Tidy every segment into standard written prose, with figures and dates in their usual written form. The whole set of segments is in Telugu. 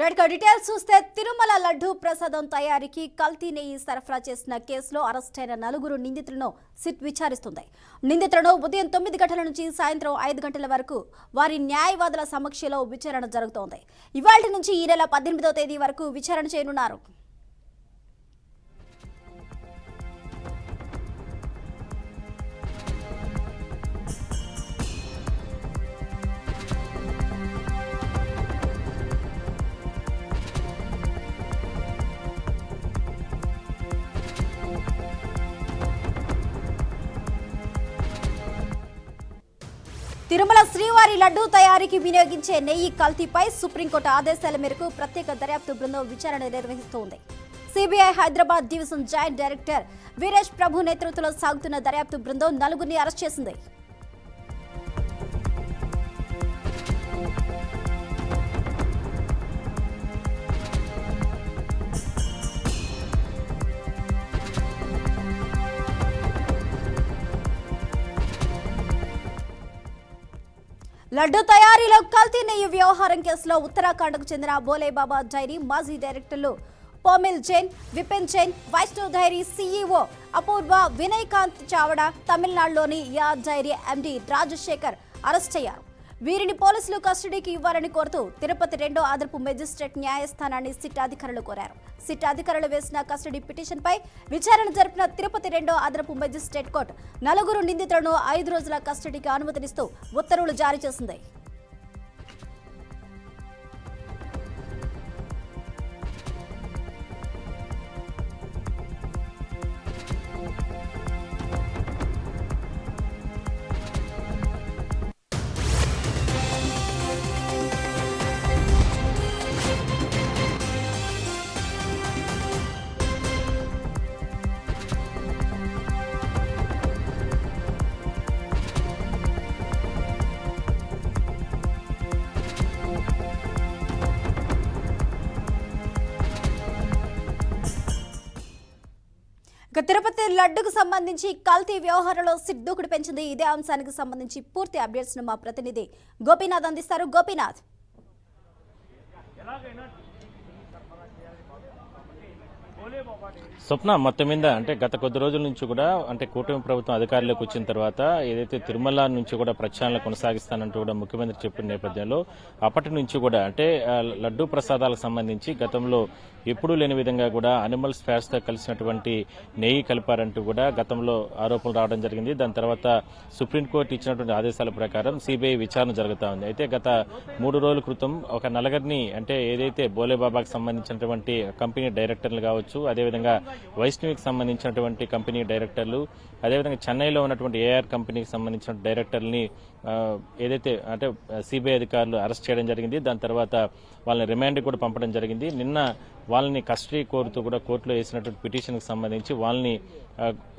రెడ్గా డీటెయిల్స్ చూస్తే తిరుమల లడ్డు ప్రసాదం తయారీకి కల్తీ నెయ్యి సరఫరా చేసిన కేసులో అరెస్ట్ అయిన 4 నిందితులను సిట్ విచారిస్తుంది. నిందితులను ఉదయం 9 గంటల నుంచి సాయంత్రం 5 గంటల వరకు వారి న్యాయవాదుల సమక్షంలో విచారణ జరుగుతోంది. ఇవాళ్టి నుంచి ఈ నెల 18వ తేదీ వరకు విచారణ చేయనున్నారు. తిరుమల శ్రీవారి లడ్డూ తయారీకి వినియోగించే నెయ్యి కల్తీపై సుప్రీంకోర్టు ఆదేశాల మేరకు ప్రత్యేక దర్యాప్తు బృందం విచారణ నిర్వహిస్తోంది. CBI Hyderabad division joint director Veeresh Prabhu నేతృత్వంలో సాగుతున్న దర్యాప్తు బృందం 4 అరెస్ట్ చేసింది. లడ్డు తయారీలో కల్తీ నెయ్యి వ్యవహారం కేసులో ఉత్తరాఖండ్కు చెందిన బోలేబాబా డైరీ మాజీ డైరెక్టర్లు పోమిల్ జైన్, విపిన్ జైన్, వైష్ణవ్ డైరీ సీఈఓ అపూర్వ, వినయకాంత్ చావడా, తమిళనాడులోని యా డైరీ ఎండీ రాజశేఖర్ అరెస్ట్ అయ్యారు. వీరిని పోలీసులు కస్టడీకి ఇవ్వాలని కోరుతూ తిరుపతి 2వ అదనపు మెజిస్ట్రేట్ న్యాయస్థానాన్ని సిట్ అధికారులు కోరారు. సిట్ అధికారులు వేసిన కస్టడీ పిటిషన్పై విచారణ జరిపిన తిరుపతి 2వ అదనపు మెజిస్ట్రేట్ కోర్టు 4 నిందితులను 5 రోజుల కస్టడీకి అనుమతినిస్తూ ఉత్తర్వులు జారీ చేసింది. తిరుపతి లడ్డుకు సంబంధించి కల్తీ వ్యవహారంలో సిట్ దూకుడు పెంచింది. ఇదే అంశానికి సంబంధించి పూర్తి అప్డేట్స్ ను మా ప్రతినిధి గోపీనాథ్ అందిస్తారు. గోపీనాథ్, స్వప్న మొత్తం మీద అంటే గత కొద్ది రోజుల నుంచి కూడా అంటే కూటమి ప్రభుత్వం అధికారంలోకి వచ్చిన తర్వాత ఏదైతే తిరుమల నుంచి కూడా ప్రక్షాళన కొనసాగిస్తానంటూ కూడా ముఖ్యమంత్రి చెప్పిన నేపథ్యంలో అప్పటి నుంచి కూడా అంటే లడ్డూ ప్రసాదాలకు సంబంధించి గతంలో ఎప్పుడూ లేని విధంగా కూడా అనిమల్స్ ఫ్యాట్స్ తో కలిసినటువంటి నెయ్యి కలిపారంటూ కూడా గతంలో ఆరోపణలు రావడం జరిగింది. దాని తర్వాత సుప్రీంకోర్టు ఇచ్చినటువంటి ఆదేశాల ప్రకారం సిబిఐ విచారణ జరుగుతా ఉంది. అయితే గత 3 రోజుల క్రితం ఒక 4 అంటే ఏదైతే బోలేబాబాకి సంబంధించినటువంటి కంపెనీ డైరెక్టర్లు కావచ్చు, అదేవిధంగా వైష్ణవికి సంబంధించినటువంటి కంపెనీ డైరెక్టర్లు, అదేవిధంగా చెన్నైలో ఉన్నటువంటి ఏఆర్ కంపెనీకి సంబంధించిన డైరెక్టర్ని ఏదైతే అంటే సిబిఐ అధికారులు అరెస్ట్ చేయడం జరిగింది. దాని తర్వాత వాళ్ళని రిమాండ్ కూడా పంపడం జరిగింది. నిన్న వాళ్ళని కస్టడీ కోరుతూ కూడా కోర్టులో వేసినటువంటి పిటిషన్కి సంబంధించి వాళ్ళని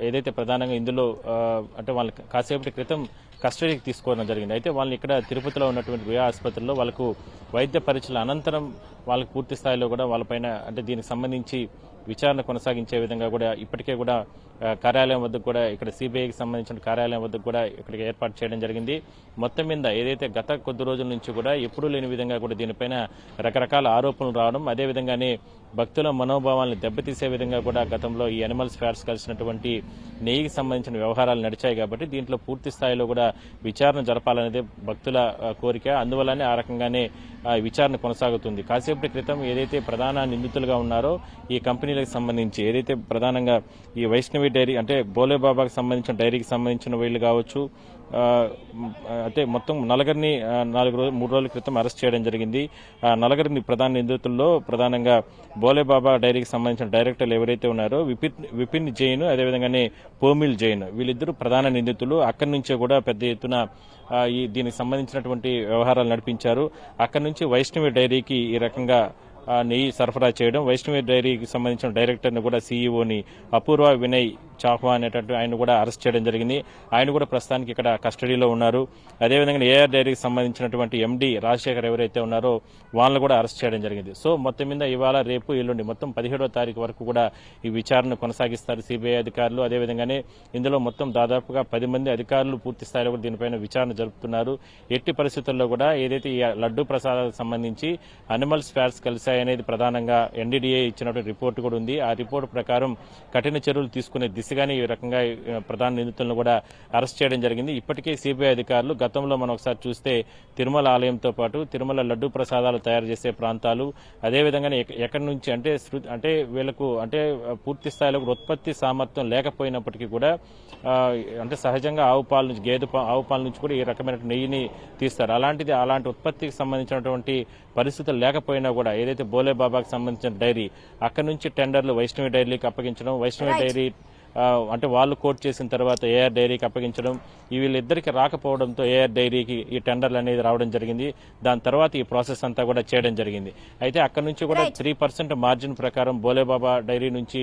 ఏదైతే ప్రధానంగా ఇందులో అంటే వాళ్ళని కాసేపటి క్రితం కస్టడీకి తీసుకోవడం జరిగింది. అయితే వాళ్ళని ఇక్కడ తిరుపతిలో ఉన్నటువంటి రుయా ఆసుపత్రిలో వాళ్ళకు వైద్య పరీక్షల అనంతరం వాళ్ళకు పూర్తి స్థాయిలో కూడా వాళ్ళపైన అంటే దీనికి సంబంధించి విచారణ కొనసాగించే విధంగా కూడా ఇప్పటికే కూడా కార్యాలయం వద్దకు కూడా ఇక్కడ సిబిఐకి సంబంధించిన కార్యాలయం వద్దకు కూడా ఇక్కడికి ఏర్పాటు చేయడం జరిగింది. మొత్తం మీద ఏదైతే గత కొద్ది రోజుల నుంచి కూడా ఎప్పుడూ లేని విధంగా కూడా దీనిపైన రకరకాల ఆరోపణలు రావడం, అదేవిధంగానే భక్తుల మనోభావాలను దెబ్బతీసే విధంగా కూడా గతంలో ఈ అనిమల్స్ ఫ్యాట్స్ కలిసినటువంటి నెయ్యికి సంబంధించిన వ్యవహారాలు నడిచాయి. కాబట్టి దీంట్లో పూర్తి స్థాయిలో కూడా విచారణ జరపాలనేదే భక్తుల కోరిక. అందువల్లనే ఆ రకంగానే విచారణ కొనసాగుతుంది. కాసేపటి క్రితం ఏదైతే ప్రధాన నిందితులుగా ఉన్నారో ఈ కంపెనీలకు సంబంధించి ఏదైతే ప్రధానంగా ఈ వైష్ణవి డైరీ అంటే బోలేబాబాకి సంబంధించిన డైరీకి సంబంధించిన వీళ్లు కావచ్చు, అంటే మొత్తం 4 3 రోజుల క్రితం అరెస్ట్ చేయడం జరిగింది. 4 ప్రధాన నిందితుల్లో ప్రధానంగా బోలేబాబా డైరీకి సంబంధించిన డైరెక్టర్లు ఎవరైతే ఉన్నారో విపిన్ జైన్, అదేవిధంగానే పోమిల్ జైన్, వీళ్ళిద్దరూ ప్రధాన నిందితులు. అక్కడి నుంచే కూడా పెద్ద ఎత్తున దీనికి సంబంధించినటువంటి వ్యవహారాలు నడిపించారు. అక్కడి నుంచి వైష్ణవి డైరీకి ఈ రకంగా నెయ్యి సరఫరా చేయడం, వైష్ణవి డైరీకి సంబంధించిన డైరెక్టర్ని కూడా సీఈఓని అపూర్వ వినయ్ చాహ్వా అనేటట్టు ఆయన కూడా అరెస్ట్ చేయడం జరిగింది. ఆయన కూడా ప్రస్తుతానికి ఇక్కడ కస్టడీలో ఉన్నారు. అదేవిధంగా ఏఆర్ డైరీకి సంబంధించినటువంటి ఎండీ రాజశేఖర్ ఎవరైతే ఉన్నారో వాళ్ళని కూడా అరెస్ట్ చేయడం జరిగింది. సో మొత్తం మీద ఇవాళ రేపు ఎల్లుండి మొత్తం 17వ తారీఖు వరకు కూడా ఈ విచారణ కొనసాగిస్తారు సిబిఐ అధికారులు. అదేవిధంగానే ఇందులో మొత్తం దాదాపుగా 10 మంది అధికారులు పూర్తి స్థాయిలో కూడా దీనిపైన విచారణ జరుపుతున్నారు. ఎట్టి పరిస్థితుల్లో కూడా ఏదైతే ఈ లడ్డూ ప్రసాదాలకు సంబంధించి అనిమల్ స్పాట్స్ కలిశాయనేది ప్రధానంగా ఎన్డీడీఏ ఇచ్చినటువంటి రిపోర్టు కూడా ఉంది. ఆ రిపోర్టు ప్రకారం కఠిన చర్యలు తీసుకునే దిశగానే ఈ రకంగా ప్రధాన నిందితులను కూడా అరెస్ట్ చేయడం జరిగింది. ఇప్పటికే సిబిఐ అధికారులు గతంలో మనం ఒకసారి చూస్తే తిరుమల ఆలయంతో పాటు తిరుమల లడ్డూ ప్రసాదాలు తయారు చేసే ప్రాంతాలు, అదేవిధంగానే ఎక్కడి నుంచి అంటే వీళ్లకు అంటే పూర్తి స్థాయిలో ఉత్పత్తి సామర్థ్యం లేకపోయినప్పటికీ కూడా అంటే సహజంగా ఆవు పాల నుంచి ఆవు పాల నుంచి కూడా ఈ రకమైన నెయ్యిని తీస్తారు. అలాంటి ఉత్పత్తికి సంబంధించినటువంటి పరిస్థితులు లేకపోయినా కూడా ఏదైతే బోలే బాబాకి సంబంధించిన డైరీ అక్కడి నుంచి టెండర్లు వైష్ణవి డైరీకి అప్పగించడం, వైష్ణవి డైరీ అంటే వాళ్ళు కోట్ చేసిన తర్వాత ఏఆర్ డైరీకి అప్పగించడం, వీళ్ళిద్దరికి రాకపోవడంతో ఏఆర్ డైరీకి ఈ టెండర్లు అనేది రావడం జరిగింది. దాని తర్వాత ఈ ప్రాసెస్ అంతా కూడా చేయడం జరిగింది. అయితే అక్కడ నుంచి కూడా 3% మార్జిన్ ప్రకారం బోలేబాబా డైరీ నుంచి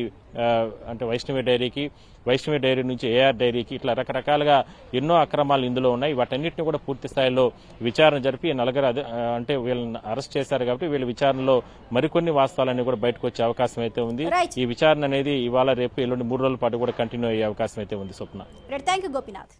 అంటే వైష్ణవి డైరీ నుంచి ఏఆర్ డైరీకి ఇట్లా రకరకాలుగా ఎన్నో అక్రమాలు ఇందులో ఉన్నాయి. వాటన్నిటిని కూడా పూర్తి స్థాయిలో విచారణ జరిపి నలుగురు అంటే వీళ్ళని అరెస్ట్ చేశారు కాబట్టి వీళ్ళ విచారణలో మరికొన్ని వాస్తవాలన్నీ కూడా బయటకు వచ్చే అవకాశం అయితే ఉంది. ఈ విచారణ అనేది ఇవాళ రేపు ఎల్లుండి 3 రోజుల పాటు కూడా కంటిన్యూ అయ్యే అవకాశం అయితే ఉంది. స్వప్న. థాంక్యూ గోపీనాథ్.